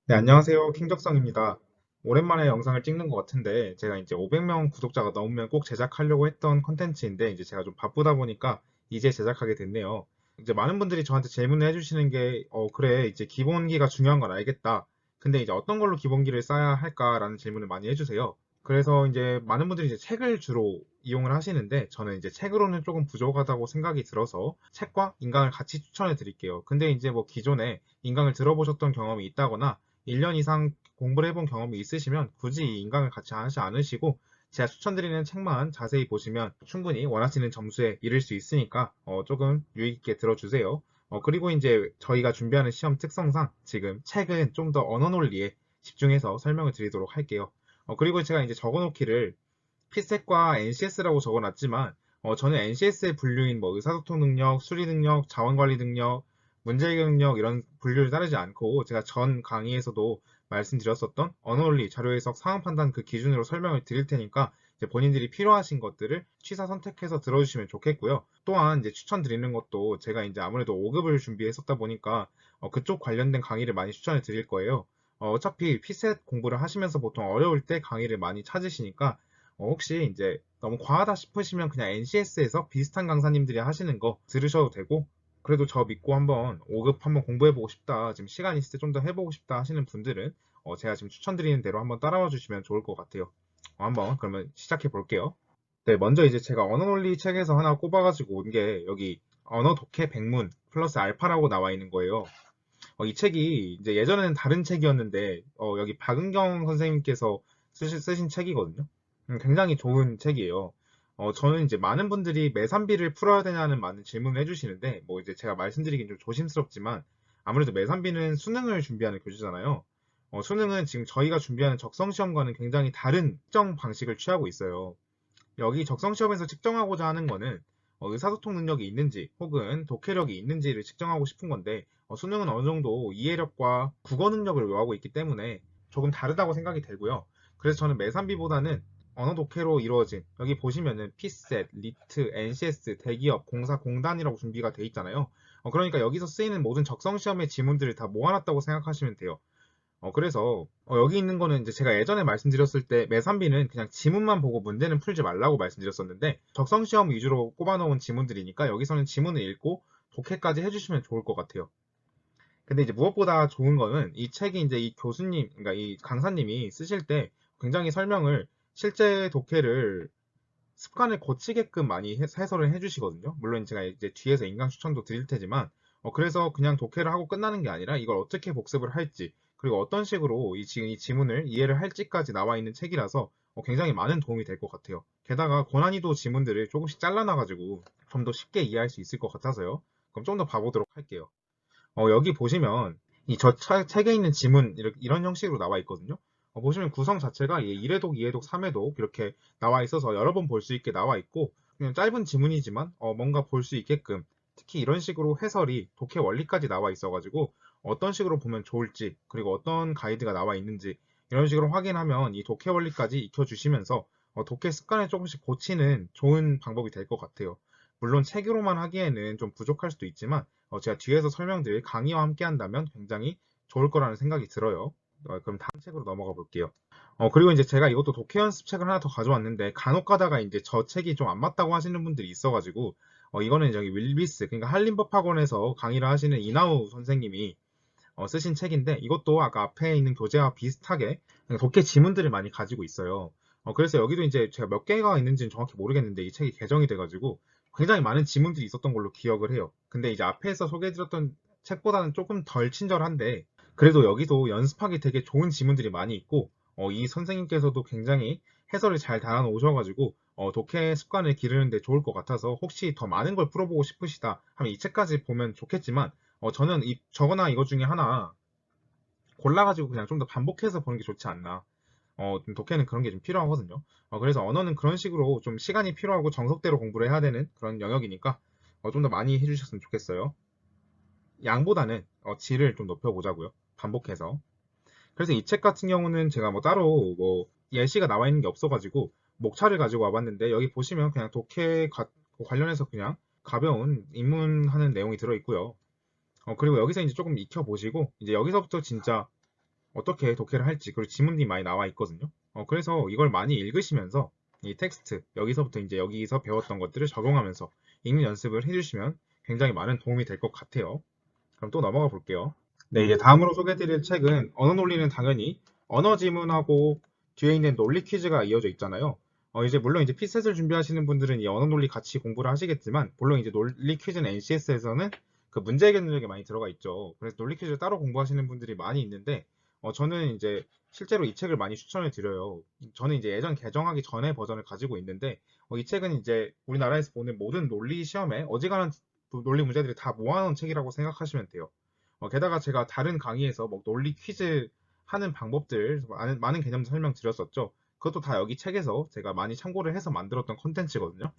네, 안녕하세요. 킹적성입니다. 오랜만에 영상을 찍는 것 같은데, 제가 이제 500명 구독자가 넘으면 꼭 제작하려고 했던 컨텐츠인데, 이제 제가 좀 바쁘다 보니까 이제 제작하게 됐네요. 이제 많은 분들이 저한테 질문을 해주시는 게, 그래, 이제 기본기가 중요한 건 알겠다. 근데 이제 어떤 걸로 기본기를 쌓아야 할까라는 질문을 많이 해주세요. 그래서 이제 많은 분들이 이제 책을 주로 이용을 하시는데, 저는 이제 책으로는 조금 부족하다고 생각이 들어서 책과 인강을 같이 추천해 드릴게요. 근데 이제 뭐 기존에 인강을 들어보셨던 경험이 있다거나, 1년 이상 공부를 해본 경험이 있으시면 굳이 이 인강을 같이 하지 않으시고 제가 추천드리는 책만 자세히 보시면 충분히 원하시는 점수에 이를 수 있으니까 조금 유의 있게 들어주세요. 그리고 이제 저희가 준비하는 시험 특성상 지금 책은 좀 더 언어 논리에 집중해서 설명을 드리도록 할게요. 그리고 제가 이제 적어놓기를 피셋과 NCS라고 적어놨지만 저는 NCS의 분류인 뭐 의사소통 능력, 수리 능력, 자원관리 능력, 문제해결 능력 이런 분류를 따르지 않고 제가 전 강의에서도 말씀드렸었던 언어논리, 자료 해석, 상황 판단 그 기준으로 설명을 드릴 테니까 이제 본인들이 필요하신 것들을 취사 선택해서 들어주시면 좋겠고요. 또한 이제 추천드리는 것도 제가 이제 아무래도 5급을 준비했었다 보니까 그쪽 관련된 강의를 많이 추천해 드릴 거예요. 어차피 피셋 공부를 하시면서 보통 어려울 때 강의를 많이 찾으시니까 혹시 이제 너무 과하다 싶으시면 그냥 NCS에서 비슷한 강사님들이 하시는 거 들으셔도 되고, 그래도 저 믿고 한번 5급 한번 공부해보고 싶다, 지금 시간 있을 때 좀 더 해보고 싶다 하시는 분들은 제가 지금 추천드리는 대로 한번 따라와 주시면 좋을 것 같아요. 한번 그러면 시작해 볼게요. 네, 먼저 이제 제가 언어논리 책에서 하나 꼽아가지고 온 게 여기 언어 독해 백문 플러스 알파라고 나와 있는 거예요. 이 책이 이제 예전에는 다른 책이었는데 여기 박은경 선생님께서 쓰신 책이거든요. 굉장히 좋은 책이에요. 저는 이제 많은 분들이 매산비를 풀어야 되냐는 많은 질문을 해주시는데 뭐 이제 제가 말씀드리긴 좀 조심스럽지만 아무래도 매산비는 수능을 준비하는 교재잖아요. 수능은 지금 저희가 준비하는 적성 시험과는 굉장히 다른 측정 방식을 취하고 있어요. 여기 적성 시험에서 측정하고자 하는 거는 의사소통 능력이 있는지 혹은 독해력이 있는지를 측정하고 싶은 건데 수능은 어느 정도 이해력과 국어 능력을 요하고 있기 때문에 조금 다르다고 생각이 되고요. 그래서 저는 매산비보다는 언어 독해로 이루어진 여기 보시면은 피셋, 리트, NCS, 대기업, 공사, 공단이라고 준비가 돼 있잖아요. 그러니까 여기서 쓰이는 모든 적성 시험의 지문들을 다 모아놨다고 생각하시면 돼요. 그래서 여기 있는 거는 이제 제가 예전에 말씀드렸을 때 매산비는 그냥 지문만 보고 문제는 풀지 말라고 말씀드렸었는데 적성시험 위주로 꼽아놓은 지문들이니까 여기서는 지문을 읽고 독해까지 해주시면 좋을 것 같아요. 근데 이제 무엇보다 좋은 거는 이 책이 이제 이 교수님, 그러니까 이 강사님이 쓰실 때 굉장히 설명을 실제 독해를 습관을 고치게끔 많이 해설을 해주시거든요. 물론 제가 이제 뒤에서 인강 추천도 드릴 테지만, 그래서 그냥 독해를 하고 끝나는 게 아니라 이걸 어떻게 복습을 할지, 그리고 어떤 식으로 지금 이 지문을 이해를 할지까지 나와 있는 책이라서 굉장히 많은 도움이 될 것 같아요. 게다가 고난이도 지문들을 조금씩 잘라놔가지고 좀 더 쉽게 이해할 수 있을 것 같아서요. 그럼 좀 더 봐보도록 할게요. 여기 보시면 이 책에 있는 지문 이런 형식으로 나와 있거든요. 보시면 구성 자체가 1회독, 2회독, 3회독 이렇게 나와 있어서 여러 번 볼 수 있게 나와 있고 그냥 짧은 지문이지만 뭔가 볼 수 있게끔 특히 이런 식으로 해설이 독해 원리까지 나와 있어가지고 어떤 식으로 보면 좋을지 그리고 어떤 가이드가 나와 있는지 이런 식으로 확인하면 이 독해 원리까지 익혀주시면서 독해 습관을 조금씩 고치는 좋은 방법이 될 것 같아요. 물론 책으로만 하기에는 좀 부족할 수도 있지만 제가 뒤에서 설명드릴 강의와 함께 한다면 굉장히 좋을 거라는 생각이 들어요. 그럼 다음 책으로 넘어가 볼게요. 그리고 이제 제가 이것도 독해 연습책을 하나 더 가져왔는데 간혹 가다가 이제 저 책이 좀 안 맞다고 하시는 분들이 있어가지고 이거는 저기 윌비스 그러니까 한림법학원에서 강의를 하시는 이나우 선생님이 쓰신 책인데 이것도 아까 앞에 있는 교재와 비슷하게 독해 지문들을 많이 가지고 있어요. 그래서 여기도 이제 제가 몇 개가 있는지는 정확히 모르겠는데 이 책이 개정이 돼가지고 굉장히 많은 지문들이 있었던 걸로 기억을 해요. 근데 이제 앞에서 소개해드렸던 책보다는 조금 덜 친절한데 그래도 여기도 연습하기 되게 좋은 지문들이 많이 있고 이 선생님께서도 굉장히 해설을 잘 달아놓으셔가지고 독해 습관을 기르는데 좋을 것 같아서 혹시 더 많은 걸 풀어보고 싶으시다 하면 이 책까지 보면 좋겠지만 저는 저거나 이거 중에 하나 골라가지고 그냥 좀 더 반복해서 보는 게 좋지 않나. 좀 독해는 그런 게 좀 필요하거든요. 그래서 언어는 그런 식으로 좀 시간이 필요하고 정석대로 공부를 해야 되는 그런 영역이니까 좀 더 많이 해주셨으면 좋겠어요. 양보다는 질을 좀 높여보자고요. 반복해서. 그래서 이 책 같은 경우는 제가 뭐 따로 뭐 예시가 나와 있는 게 없어가지고 목차를 가지고 와봤는데 여기 보시면 그냥 독해 관련해서 그냥 가벼운 입문하는 내용이 들어있고요. 그리고 여기서 이제 조금 익혀보시고, 이제 여기서부터 진짜 어떻게 독해를 할지, 그리고 지문이 많이 나와 있거든요. 그래서 이걸 많이 읽으시면서 이 텍스트, 여기서부터 이제 여기서 배웠던 것들을 적용하면서 읽는 연습을 해주시면 굉장히 많은 도움이 될 것 같아요. 그럼 또 넘어가 볼게요. 네, 이제 다음으로 소개해드릴 책은 언어 논리는 당연히 언어 지문하고 뒤에 있는 논리 퀴즈가 이어져 있잖아요. 이제 물론 이제 피셋을 준비하시는 분들은 이 언어 논리 같이 공부를 하시겠지만, 물론 이제 논리 퀴즈는 NCS에서는 그 문제 해결 능력이 많이 들어가 있죠. 그래서 논리 퀴즈를 따로 공부하시는 분들이 많이 있는데, 저는 이제 실제로 이 책을 많이 추천을 드려요. 저는 이제 예전 개정하기 전에 버전을 가지고 있는데, 이 책은 이제 우리나라에서 보는 모든 논리 시험에 어지간한 논리 문제들이 다 모아놓은 책이라고 생각하시면 돼요. 게다가 제가 다른 강의에서 뭐 논리 퀴즈 하는 방법들 많은 개념 설명드렸었죠. 그것도 다 여기 책에서 제가 많이 참고를 해서 만들었던 컨텐츠거든요.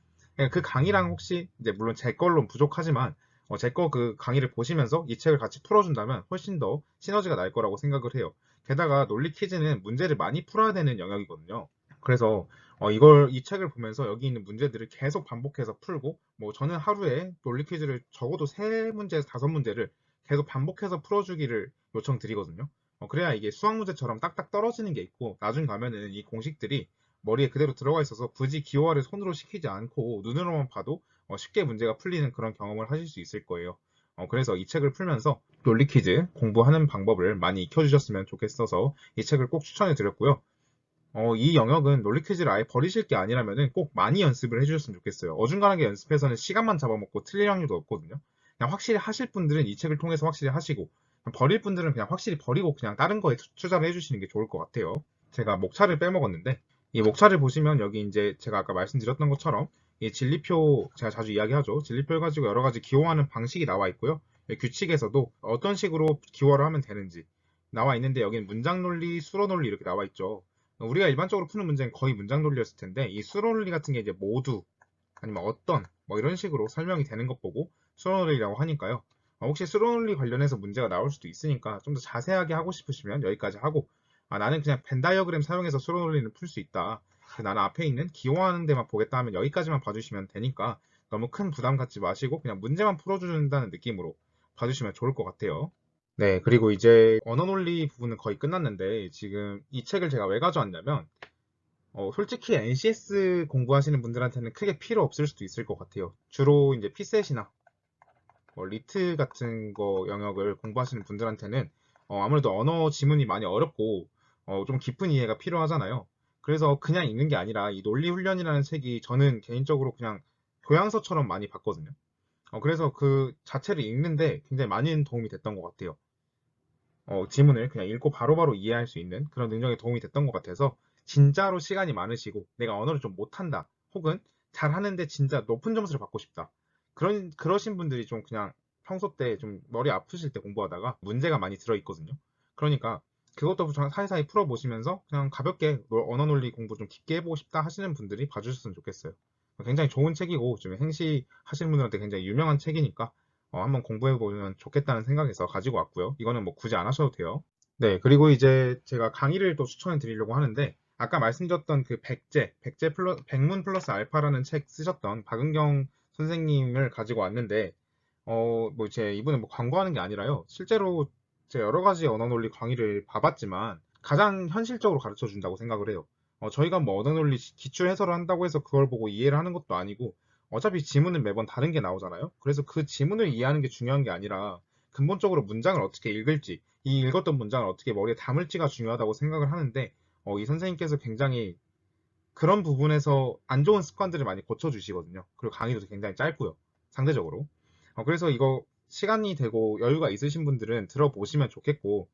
그 강의랑 혹시 이제 물론 제 걸로는 부족하지만 제 거 그 강의를 보시면서 이 책을 같이 풀어준다면 훨씬 더 시너지가 날 거라고 생각을 해요. 게다가 논리 퀴즈는 문제를 많이 풀어야 되는 영역이거든요. 그래서 이 책을 보면서 여기 있는 문제들을 계속 반복해서 풀고, 뭐 저는 하루에 논리 퀴즈를 적어도 3문제에서 5문제를 계속 반복해서 풀어주기를 요청드리거든요. 그래야 이게 수학 문제처럼 딱딱 떨어지는 게 있고, 나중에 가면은 이 공식들이 머리에 그대로 들어가 있어서 굳이 기호화를 손으로 시키지 않고 눈으로만 봐도 쉽게 문제가 풀리는 그런 경험을 하실 수 있을 거예요. 그래서 이 책을 풀면서 논리 퀴즈 공부하는 방법을 많이 익혀주셨으면 좋겠어서 이 책을 꼭 추천해 드렸고요. 이 영역은 논리 퀴즈를 아예 버리실 게 아니라면은 꼭 많이 연습을 해주셨으면 좋겠어요. 어중간하게 연습해서는 시간만 잡아먹고 틀릴 확률도 없거든요. 그냥 확실히 하실 분들은 이 책을 통해서 확실히 하시고, 버릴 분들은 그냥 확실히 버리고 그냥 다른 거에 투자를 해주시는 게 좋을 것 같아요. 제가 목차를 빼먹었는데, 이 목차를 보시면 여기 이제 제가 아까 말씀드렸던 것처럼 이 진리표, 제가 자주 이야기하죠. 진리표를 가지고 여러 가지 기호하는 방식이 나와 있고요. 규칙에서도 어떤 식으로 기호를 하면 되는지 나와 있는데, 여기는 문장 논리, 수로 논리 이렇게 나와 있죠. 우리가 일반적으로 푸는 문제는 거의 문장 논리였을 텐데, 이 수로 논리 같은 게 이제 모두 아니면 어떤 뭐 이런 식으로 설명이 되는 것 보고 수로 논리라고 하니까요. 혹시 수로 논리 관련해서 문제가 나올 수도 있으니까 좀 더 자세하게 하고 싶으시면 여기까지 하고, 나는 그냥 벤 다이어그램 사용해서 수로 논리는 풀 수 있다, 나는 앞에 있는 기호하는 데만 보겠다 하면 여기까지만 봐주시면 되니까 너무 큰 부담 갖지 마시고 그냥 문제만 풀어준다는 느낌으로 봐주시면 좋을 것 같아요. 네, 그리고 이제 언어 논리 부분은 거의 끝났는데, 지금 이 책을 제가 왜 가져왔냐면, 솔직히 NCS 공부하시는 분들한테는 크게 필요 없을 수도 있을 것 같아요. 주로 이제 피셋이나 리트 같은 거 영역을 공부하시는 분들한테는 아무래도 언어 지문이 많이 어렵고 좀 깊은 이해가 필요하잖아요. 그래서 그냥 읽는 게 아니라 이 논리 훈련이라는 책이 저는 개인적으로 그냥 교양서처럼 많이 봤거든요. 그래서 그 자체를 읽는데 굉장히 많은 도움이 됐던 것 같아요. 지문을 그냥 읽고 바로바로 이해할 수 있는 그런 능력에 도움이 됐던 것 같아서, 진짜로 시간이 많으시고 내가 언어를 좀 못한다, 혹은 잘하는데 진짜 높은 점수를 받고 싶다, 그러신 분들이 좀 그냥 평소 때 좀 머리 아프실 때 공부하다가 문제가 많이 들어있거든요. 그러니까 그것도 사이사이 풀어보시면서 그냥 가볍게 언어 논리 공부 좀 깊게 해보고 싶다 하시는 분들이 봐주셨으면 좋겠어요. 굉장히 좋은 책이고 좀 행시 하시는 분들한테 굉장히 유명한 책이니까 한번 공부해보면 좋겠다는 생각에서 가지고 왔고요. 이거는 뭐 굳이 안 하셔도 돼요. 네, 그리고 이제 제가 강의를 또 추천해 드리려고 하는데, 아까 말씀드렸던 그 백문 플러스 알파라는 책 쓰셨던 박은경 선생님을 가지고 왔는데, 뭐 제 이분은 뭐 광고하는 게 아니라요. 실제로 제가 여러 가지 언어 논리 강의를 봐봤지만 가장 현실적으로 가르쳐 준다고 생각을 해요. 저희가 뭐 언어 논리 기출 해설을 한다고 해서 그걸 보고 이해를 하는 것도 아니고, 어차피 지문은 매번 다른 게 나오잖아요. 그래서 그 지문을 이해하는 게 중요한 게 아니라 근본적으로 문장을 어떻게 읽을지, 이 읽었던 문장을 어떻게 머리에 담을지가 중요하다고 생각을 하는데, 이 선생님께서 굉장히 그런 부분에서 안 좋은 습관들을 많이 고쳐주시거든요. 그리고 강의도 굉장히 짧고요, 상대적으로. 그래서 이거 시간이 되고 여유가 있으신 분들은 들어보시면 좋겠고,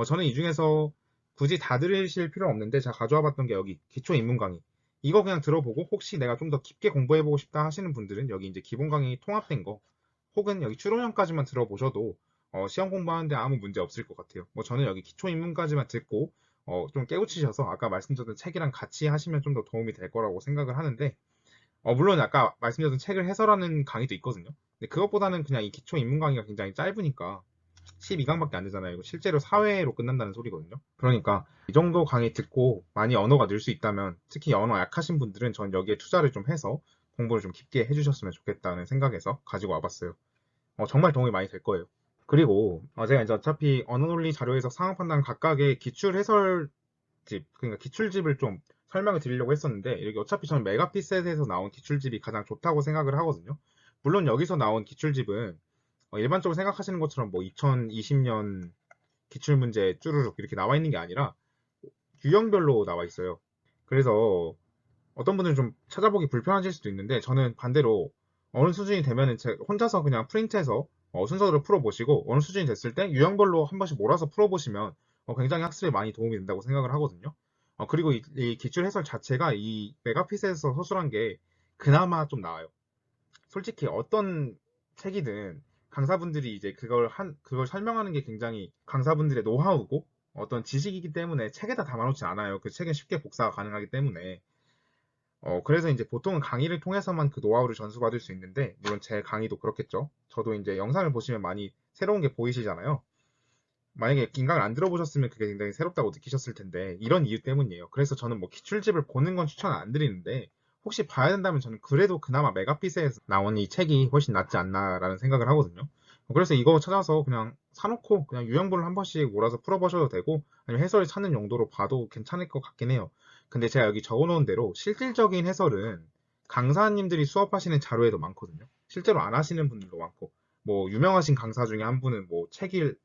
저는 이 중에서 굳이 다 들으실 필요 없는데 제가 가져와 봤던 게 여기 기초 입문 강의. 이거 그냥 들어보고 혹시 내가 좀 더 깊게 공부해보고 싶다 하시는 분들은 여기 이제 기본 강의 통합된 거, 혹은 여기 추론형까지만 들어보셔도 시험 공부하는데 아무 문제 없을 것 같아요. 뭐 저는 여기 기초 입문까지만 듣고 좀 깨우치셔서 아까 말씀드렸던 책이랑 같이 하시면 좀 더 도움이 될 거라고 생각을 하는데, 물론 아까 말씀드렸던 책을 해설하는 강의도 있거든요. 근데 그것보다는 그냥 이 기초 입문 강의가 굉장히 짧으니까 12강밖에 안 되잖아요. 이거 실제로 사회로 끝난다는 소리거든요. 그러니까 이 정도 강의 듣고 많이 언어가 늘 수 있다면, 특히 언어 약하신 분들은 전 여기에 투자를 좀 해서 공부를 좀 깊게 해주셨으면 좋겠다는 생각에서 가지고 와봤어요. 정말 도움이 많이 될 거예요. 그리고 제가 이제 어차피 언어논리 자료에서 상황 판단 각각의 기출 해설집, 그러니까 기출집을 좀 설명을 드리려고 했었는데, 이렇게 어차피 저는 메가피셋에서 나온 기출집이 가장 좋다고 생각을 하거든요. 물론 여기서 나온 기출집은 일반적으로 생각하시는 것처럼 뭐 2020년 기출문제 쭈루룩 이렇게 나와 있는 게 아니라 유형별로 나와 있어요. 그래서 어떤 분들은 좀 찾아보기 불편하실 수도 있는데, 저는 반대로 어느 수준이 되면은 혼자서 그냥 프린트해서 순서대로 풀어보시고, 어느 수준이 됐을 때 유형별로 한 번씩 몰아서 풀어보시면 굉장히 학습에 많이 도움이 된다고 생각을 하거든요. 그리고 이 기출 해설 자체가 이 메가피셋에서 서술한 게 그나마 좀 나아요. 솔직히 어떤 책이든 강사분들이 이제 그걸 설명하는 게 굉장히 강사분들의 노하우고 어떤 지식이기 때문에 책에다 담아놓지 않아요. 그 책은 쉽게 복사가 가능하기 때문에. 그래서 이제 보통은 강의를 통해서만 그 노하우를 전수받을 수 있는데, 물론 제 강의도 그렇겠죠. 저도 이제 영상을 보시면 많이 새로운 게 보이시잖아요. 만약에 인강을 안 들어보셨으면 그게 굉장히 새롭다고 느끼셨을 텐데, 이런 이유 때문이에요. 그래서 저는 뭐 기출집을 보는 건 추천 안 드리는데, 혹시 봐야 된다면 저는 그래도 그나마 메가피스에서 나온 이 책이 훨씬 낫지 않나라는 생각을 하거든요. 그래서 이거 찾아서 그냥 사놓고 그냥 유형본을 한 번씩 몰아서 풀어보셔도 되고, 아니면 해설을 찾는 용도로 봐도 괜찮을 것 같긴 해요. 근데 제가 여기 적어놓은 대로 실질적인 해설은 강사님들이 수업하시는 자료에도 많거든요. 실제로 안 하시는 분들도 많고, 뭐 유명하신 강사 중에 한 분은 뭐 책을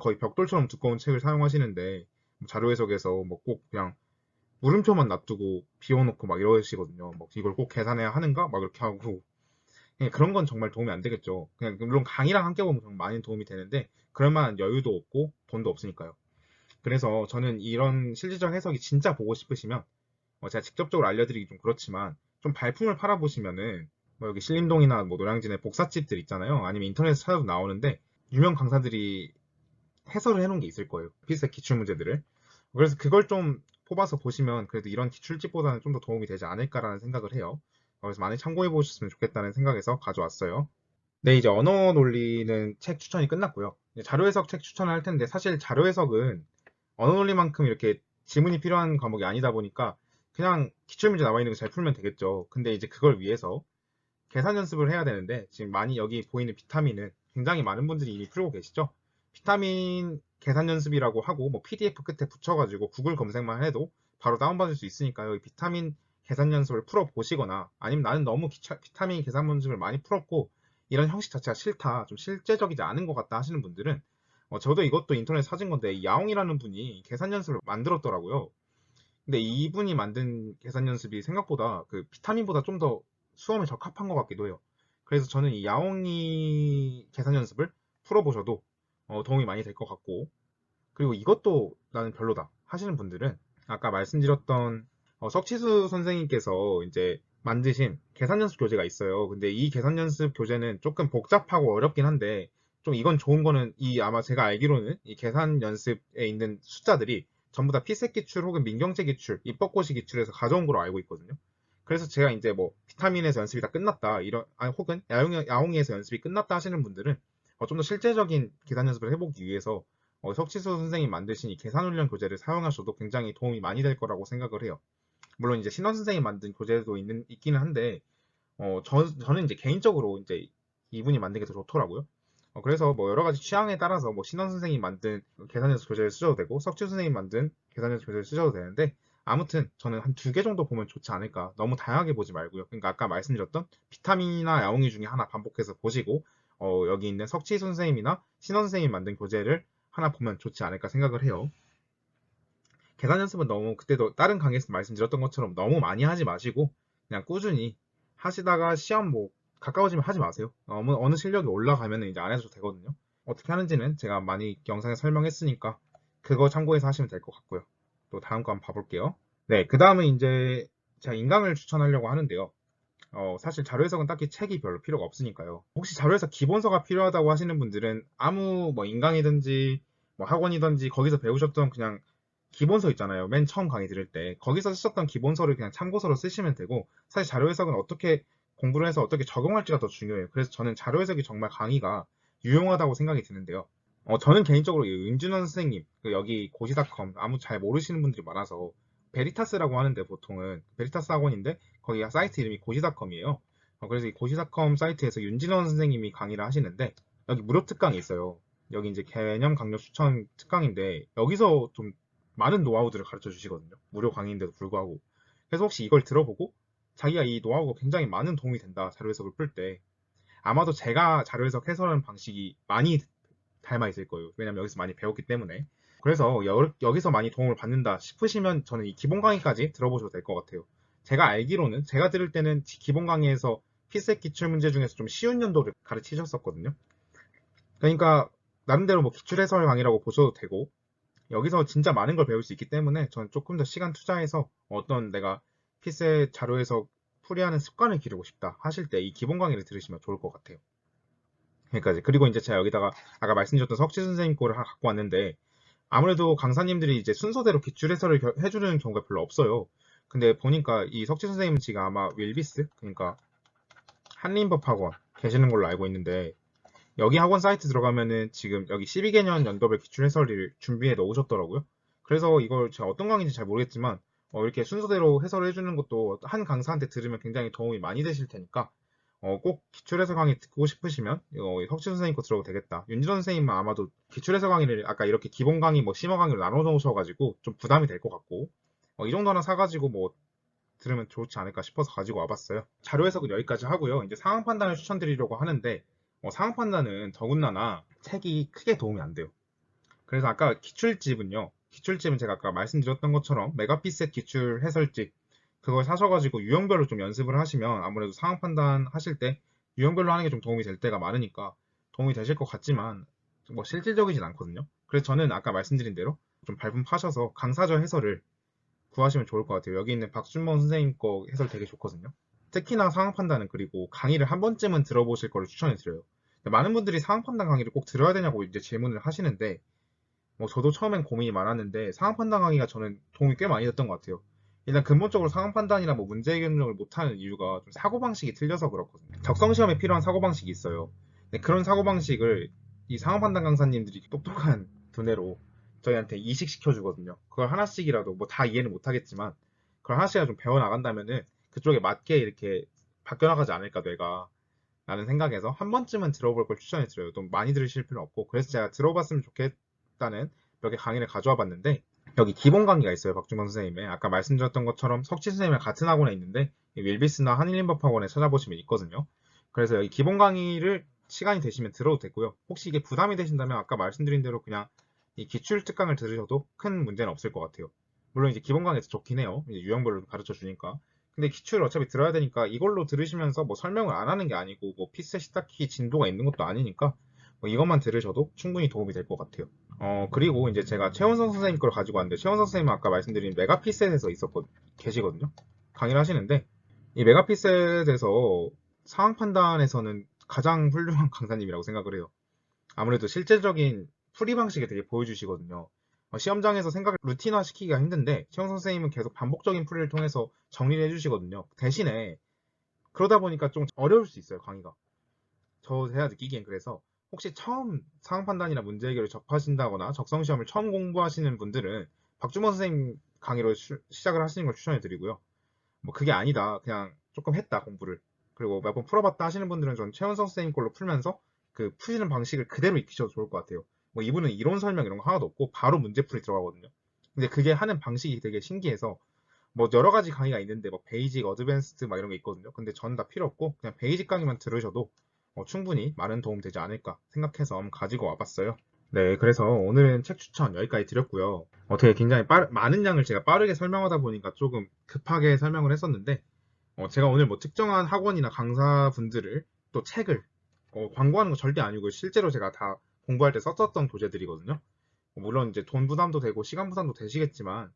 거의 벽돌처럼 두꺼운 책을 사용하시는데, 뭐 자료 해석에서 뭐 꼭 그냥 물음표만 놔두고 비워놓고 막 이러시거든요. 뭐 이걸 꼭 계산해야 하는가? 막 이렇게 하고. 그냥 그런 건 정말 도움이 안 되겠죠. 그냥 물론 강의랑 함께 보면 정말 많이 도움이 되는데, 그럴 만한 여유도 없고 돈도 없으니까요. 그래서 저는 이런 실질적 해석이 진짜 보고 싶으시면, 제가 직접적으로 알려드리기 좀 그렇지만 좀 발품을 팔아보시면은, 뭐 여기 신림동이나 뭐 노량진에 복사집들 있잖아요. 아니면 인터넷에 찾아도 나오는데, 유명 강사들이 해설을 해놓은 게 있을 거예요. 필살 기출 문제들을. 그래서 그걸 좀 뽑아서 보시면 그래도 이런 기출집보다는 좀 더 도움이 되지 않을까라는 생각을 해요. 그래서 많이 참고해 보셨으면 좋겠다는 생각에서 가져왔어요. 네, 이제 언어 논리는 책 추천이 끝났고요. 이제 자료 해석 책 추천을 할 텐데, 사실 자료 해석은 언어 논리만큼 이렇게 지문이 필요한 과목이 아니다 보니까 그냥 기출문제 나와 있는 거 잘 풀면 되겠죠. 근데 이제 그걸 위해서 계산 연습을 해야 되는데, 지금 많이 여기 보이는 비타민은 굉장히 많은 분들이 이미 풀고 계시죠. 비타민 계산 연습이라고 하고 뭐 PDF 끝에 붙여가지고 구글 검색만 해도 바로 다운받을 수 있으니까요. 이 비타민 계산 연습을 풀어 보시거나, 아니면 나는 너무 비타민 계산 연습을 많이 풀었고 이런 형식 자체가 싫다, 좀 실제적이지 않은 것 같다 하시는 분들은, 저도 이것도 인터넷 찾은 건데, 이 야옹이라는 분이 계산 연습을 만들었더라고요. 근데 이분이 만든 계산 연습이 생각보다 그 비타민보다 좀 더 수험에 적합한 것 같기도 해요. 그래서 저는 이 야옹이 계산 연습을 풀어보셔도 도움이 많이 될 것 같고, 그리고 이것도 나는 별로다 하시는 분들은 아까 말씀드렸던 석치수 선생님께서 이제 만드신 계산 연습 교재가 있어요. 근데 이 계산 연습 교재는 조금 복잡하고 어렵긴 한데, 좀 이건 좋은 거는, 이 아마 제가 알기로는 이 계산 연습에 있는 숫자들이 전부 다 피셋 기출 혹은 민경재 기출, 입법고시 기출에서 가져온 걸로 알고 있거든요. 그래서 제가 이제 뭐 비타민에서 연습이 다 끝났다 이런, 아니 혹은 야옹이에서 연습이 끝났다 하시는 분들은 좀 더 실제적인 계산 연습을 해보기 위해서 석치수 선생님 만드신 이 계산훈련 교재를 사용하셔도 굉장히 도움이 많이 될 거라고 생각을 해요. 물론 이제 신원 선생님 만든 교재도 있기는 한데, 저는 이제 개인적으로 이제 이분이 만든 게 더 좋더라고요. 그래서 뭐 여러 가지 취향에 따라서 뭐 신원 선생님 만든 계산 연습 교재를 쓰셔도 되고, 석치수 선생님 만든 계산 연습 교재를 쓰셔도 되는데, 아무튼 저는 한 두 개 정도 보면 좋지 않을까. 너무 다양하게 보지 말고요. 그러니까 아까 말씀드렸던 비타민이나 야옹이 중에 하나 반복해서 보시고, 여기 있는 석치 선생님이나 신원 선생님 만든 교재를 하나 보면 좋지 않을까 생각을 해요. 계산 연습은 너무, 그때도 다른 강의에서 말씀드렸던 것처럼 너무 많이 하지 마시고 그냥 꾸준히 하시다가 시험 뭐 가까워지면 하지 마세요. 어느 실력이 올라가면 이제 안 해도 되거든요. 어떻게 하는지는 제가 많이 영상에 설명했으니까 그거 참고해서 하시면 될 것 같고요. 또 다음 거 한번 봐볼게요. 네, 그 다음은 이제 제가 인강을 추천하려고 하는데요. 사실 자료 해석은 딱히 책이 별로 필요가 없으니까요. 혹시 자료 해석 기본서가 필요하다고 하시는 분들은 아무 뭐 인강이든지 뭐 학원이든지 거기서 배우셨던 그냥 기본서 있잖아요. 맨 처음 강의 들을 때 거기서 쓰셨던 기본서를 그냥 참고서로 쓰시면 되고, 사실 자료 해석은 어떻게 공부를 해서 어떻게 적용할지가 더 중요해요. 그래서 저는 자료 해석이 정말 강의가 유용하다고 생각이 드는데요. 저는 개인적으로 이 은준원 선생님, 그 여기 고시닷컴 아무 잘 모르시는 분들이 많아서 베리타스라고 하는데, 보통은 베리타스 학원인데 거기 사이트 이름이 고시닷컴이에요. 그래서 이 고시닷컴 사이트에서 윤진원 선생님이 강의를 하시는데, 여기 무료 특강이 있어요. 여기 이제 개념 강력 추천 특강인데 여기서 좀 많은 노하우들을 가르쳐 주시거든요. 무료 강의인데도 불구하고. 그래서 혹시 이걸 들어보고 자기가 이 노하우가 굉장히 많은 도움이 된다. 자료 해석을 풀 때. 아마도 제가 자료 해석 해설하는 방식이 많이 닮아 있을 거예요. 왜냐면 여기서 많이 배웠기 때문에. 그래서 여기서 많이 도움을 받는다 싶으시면 저는 이 기본 강의까지 들어보셔도 될 것 같아요. 제가 알기로는 제가 들을 때는 기본 강의에서 피셋 기출 문제 중에서 좀 쉬운 연도를 가르치셨었거든요. 그러니까 나름대로 뭐 기출 해설 강의라고 보셔도 되고 여기서 진짜 많은 걸 배울 수 있기 때문에 저는 조금 더 시간 투자해서 어떤 내가 피셋 자료에서 풀이하는 습관을 기르고 싶다 하실 때 이 기본 강의를 들으시면 좋을 것 같아요. 여기까지. 그리고 이제 제가 여기다가 아까 말씀드렸던 석지 선생님 거를 하나 갖고 왔는데 아무래도 강사님들이 이제 순서대로 기출 해설을 해주는 경우가 별로 없어요. 근데 보니까 이 석지 선생님은 지금 아마 윌비스, 그러니까 한림법학원 계시는 걸로 알고 있는데 여기 학원 사이트 들어가면은 지금 여기 12개년 연도별 기출 해설을 준비해 놓으셨더라고요. 그래서 이걸 제가 어떤 강의인지 잘 모르겠지만 이렇게 순서대로 해설을 해주는 것도 한 강사한테 들으면 굉장히 도움이 많이 되실 테니까 꼭 기출해설 강의 듣고 싶으시면 석지 선생님 거 들어도 되겠다. 윤지원 선생님은 아마도 기출해설 강의를 아까 이렇게 기본 강의 뭐 심화 강의로 나눠 놓으셔가지고 좀 부담이 될 것 같고 이 정도 하나 사가지고 뭐 들으면 좋지 않을까 싶어서 가지고 와봤어요. 자료 해석은 여기까지 하고요. 이제 상황 판단을 추천드리려고 하는데 상황 판단은 더군다나 책이 크게 도움이 안 돼요. 그래서 아까 기출집은 제가 아까 말씀드렸던 것처럼 메가피셋 기출 해설집 그걸 사셔가지고 유형별로 좀 연습을 하시면 아무래도 상황 판단 하실 때 유형별로 하는 게 좀 도움이 될 때가 많으니까 도움이 되실 것 같지만 뭐 실질적이진 않거든요. 그래서 저는 아까 말씀드린 대로 좀 발품 파셔서 강사저 해설을 구하시면 좋을 것 같아요. 여기 있는 박준범 선생님 거 해설 되게 좋거든요. 특히나 상황 판단은 그리고 강의를 한 번쯤은 들어보실 거를 추천해 드려요. 많은 분들이 상황 판단 강의를 꼭 들어야 되냐고 이제 질문을 하시는데 저도 처음엔 고민이 많았는데 상황 판단 강의가 저는 도움이 꽤 많이 됐던 것 같아요. 일단 근본적으로 상황 판단이나 뭐 문제 해결력을 못하는 이유가 좀 사고방식이 틀려서 그렇거든요. 적성시험에 필요한 사고방식이 있어요. 근데 그런 사고방식을 이 상황 판단 강사님들이 똑똑한 두뇌로 저희한테 이식시켜 주거든요. 그걸 하나씩이라도 뭐 다 이해는 못하겠지만 그걸 하나씩이라도 좀 배워나간다면은 그쪽에 맞게 이렇게 바뀌어나가지 않을까 뇌가 라는 생각에서 한 번쯤은 들어볼 걸 추천해 드려요. 좀 많이 들으실 필요 없고 그래서 제가 들어봤으면 좋겠다는 몇 개 강의를 가져와 봤는데 여기 기본 강의가 있어요. 박준건 선생님의 아까 말씀드렸던 것처럼 석치 선생님이랑 같은 학원에 있는데 윌비스나 한일림법 학원에 찾아보시면 있거든요. 그래서 여기 기본 강의를 시간이 되시면 들어도 되고요. 혹시 이게 부담이 되신다면 아까 말씀드린 대로 그냥 이 기출 특강을 들으셔도 큰 문제는 없을 것 같아요. 물론 이제 기본 강의에서 좋긴 해요. 이제 유형별로 가르쳐 주니까. 근데 기출을 어차피 들어야 되니까 이걸로 들으시면서 뭐 설명을 안 하는 게 아니고 뭐 피셋이 딱히 진도가 있는 것도 아니니까 뭐 이것만 들으셔도 충분히 도움이 될 것 같아요. 그리고 이제 제가 최원성 선생님 걸 가지고 왔는데 최원성 선생님은 아까 말씀드린 메가피셋에서 계시거든요. 강의를 하시는데 이 메가피셋에서 상황 판단에서는 가장 훌륭한 강사님이라고 생각을 해요. 아무래도 실질적인 풀이 방식을 되게 보여주시거든요. 시험장에서 생각을 루틴화 시키기가 힘든데 최원성 선생님은 계속 반복적인 풀이를 통해서 정리를 해주시거든요. 대신에 그러다 보니까 좀 어려울 수 있어요, 강의가. 제가 느끼기엔 그래서 혹시 처음 상황 판단이나 문제 해결을 접하신다거나 적성 시험을 처음 공부하시는 분들은 박주원 선생님 강의로 시작을 하시는 걸 추천해 드리고요. 뭐 그게 아니다. 그냥 조금 했다, 공부를. 그리고 몇 번 풀어봤다 하시는 분들은 전 최원성 선생님 걸로 풀면서 그 푸시는 방식을 그대로 익히셔도 좋을 것 같아요. 뭐 이분은 이론 설명 이런 거 하나도 없고 바로 문제풀이 들어가거든요. 근데 그게 하는 방식이 되게 신기해서 뭐 여러 가지 강의가 있는데 뭐 베이직, 어드밴스드 막 이런 게 있거든요. 근데 전 다 필요 없고 그냥 베이직 강의만 들으셔도 충분히 많은 도움 되지 않을까 생각해서 한번 가지고 와봤어요. 네, 그래서 오늘은 책 추천 여기까지 드렸고요. 어떻게 굉장히 많은 양을 제가 빠르게 설명하다 보니까 조금 급하게 설명을 했었는데 제가 오늘 뭐 특정한 학원이나 강사분들을 또 책을 광고하는 거 절대 아니고 실제로 제가 다 공부할 때 썼었던 교재들이거든요. 물론 이제 돈 부담도 되고 시간 부담도 되시겠지만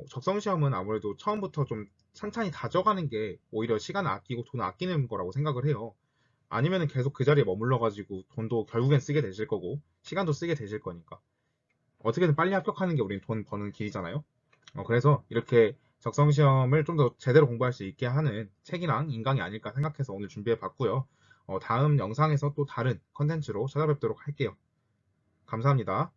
적성 시험은 아무래도 처음부터 좀 찬찬히 다져가는 게 오히려 시간을 아끼고 돈을 아끼는 거라고 생각을 해요. 아니면은 계속 그 자리에 머물러 가지고 돈도 결국엔 쓰게 되실 거고 시간도 쓰게 되실 거니까 어떻게든 빨리 합격하는 게 우린 돈 버는 길이잖아요. 그래서 이렇게 적성 시험을 좀 더 제대로 공부할 수 있게 하는 책이랑 인강이 아닐까 생각해서 오늘 준비해 봤고요. 다음 영상에서 또 다른 컨텐츠로 찾아뵙도록 할게요. 감사합니다.